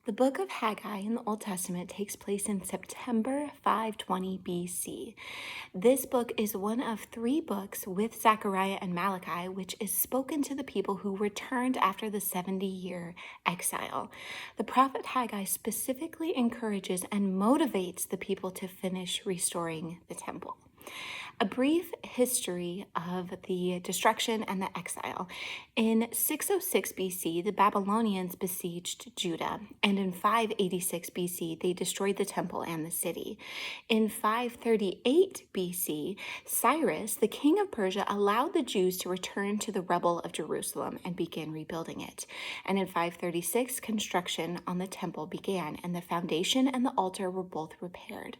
The book of Haggai in the Old Testament takes place in September 520 BC. This book is one of three books with Zechariah and Malachi, which is spoken to the people who returned after the 70-year exile. The prophet Haggai specifically encourages and motivates the people to finish restoring the temple. A brief history of the destruction and the exile. In 606 BC, the Babylonians besieged Judah, and in 586 BC, they destroyed the temple and the city. In 538 BC, Cyrus, the king of Persia, allowed the Jews to return to the rubble of Jerusalem and begin rebuilding it. And in 536, construction on the temple began, and the foundation and the altar were both repaired.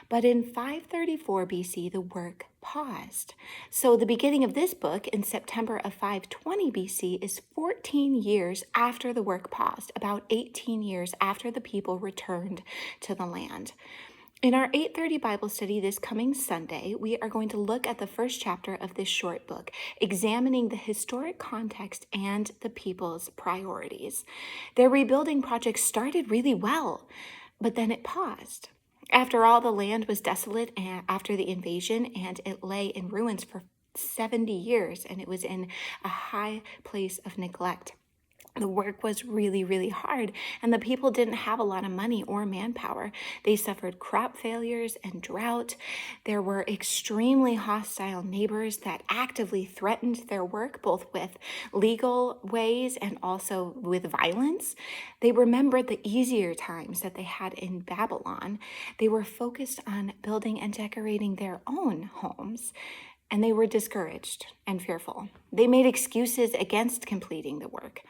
But in 534 BC, the work paused. So the beginning of this book in September of 520 BC is 14 years after the work paused, about 18 years after the people returned to the land. In our 8:30 Bible study this coming Sunday, we are going to look at the first chapter of this short book, examining the historic context and the people's priorities. Their rebuilding project started really well, but then it paused. After all, the land was desolate after the invasion, and it lay in ruins for 70 years, and it was in a high place of neglect. The work was really, really hard, and the people didn't have a lot of money or manpower. They suffered crop failures and drought. There were extremely hostile neighbors that actively threatened their work, both with legal ways and also with violence. They remembered the easier times that they had in Babylon. They were focused on building and decorating their own homes, and they were discouraged and fearful. They made excuses against completing the work.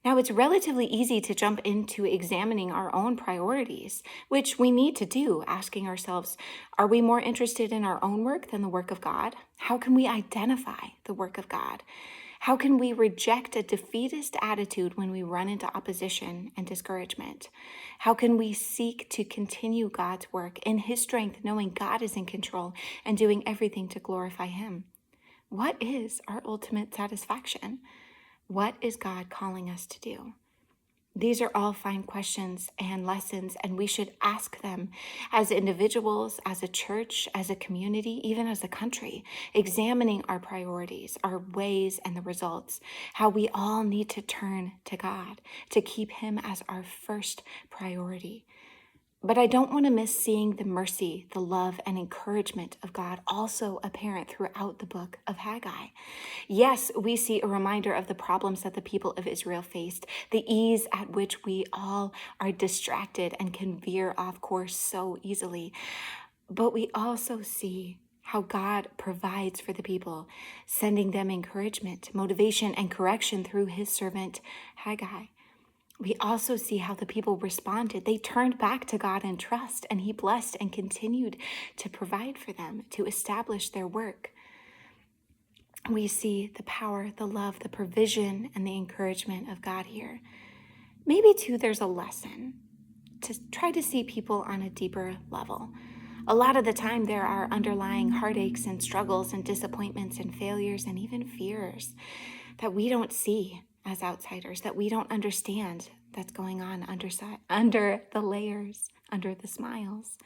Now, it's relatively easy to jump into examining our own priorities, which we need to do, asking ourselves, are we more interested in our own work than the work of God? How can we identify the work of God? How can we reject a defeatist attitude when we run into opposition and discouragement? How can we seek to continue God's work in His strength, knowing God is in control and doing everything to glorify Him? What is our ultimate satisfaction? What is God calling us to do? These are all fine questions and lessons, and we should ask them as individuals, as a church, as a community, even as a country, examining our priorities, our ways and the results, how we all need to turn to God, to keep Him as our first priority. But I don't want to miss seeing the mercy, the love, and encouragement of God also apparent throughout the book of Haggai. Yes, we see a reminder of the problems that the people of Israel faced, the ease at which we all are distracted and can veer off course so easily. But we also see how God provides for the people, sending them encouragement, motivation, and correction through His servant Haggai. We also see how the people responded. They turned back to God in trust, and He blessed and continued to provide for them, to establish their work. We see the power, the love, the provision, and the encouragement of God here. Maybe, too, there's a lesson to try to see people on a deeper level. A lot of the time, there are underlying heartaches and struggles and disappointments and failures and even fears that we don't see as outsiders, that we don't understand that's going on under the layers, under the smiles.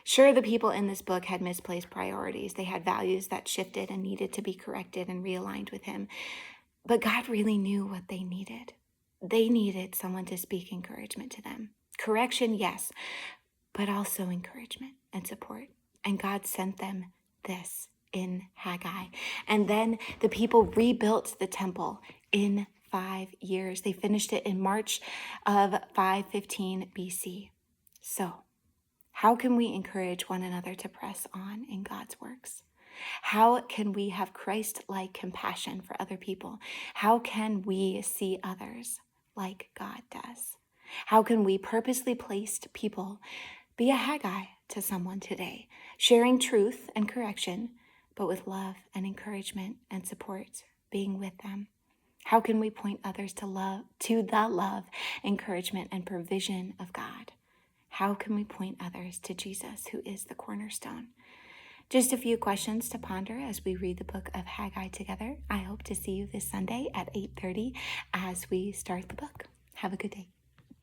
Sure, the people in this book had misplaced priorities. They had values that shifted and needed to be corrected and realigned with Him. But God really knew what they needed. They needed someone to speak encouragement to them. Correction, yes, but also encouragement and support. And God sent them this in Haggai. And then the people rebuilt the temple in 5 years. They finished it in March of 515 BC. So, how can we encourage one another to press on in God's works? How can we have Christ-like compassion for other people? How can we see others like God does? How can we purposely placed people be a Haggai to someone today, sharing truth and correction, but with love and encouragement and support, being with them? How can we point others to the love, encouragement, and provision of God? How can we point others to Jesus, who is the cornerstone? Just a few questions to ponder as we read the book of Haggai together. I hope to see you this Sunday at 8:30 as we start the book. Have a good day.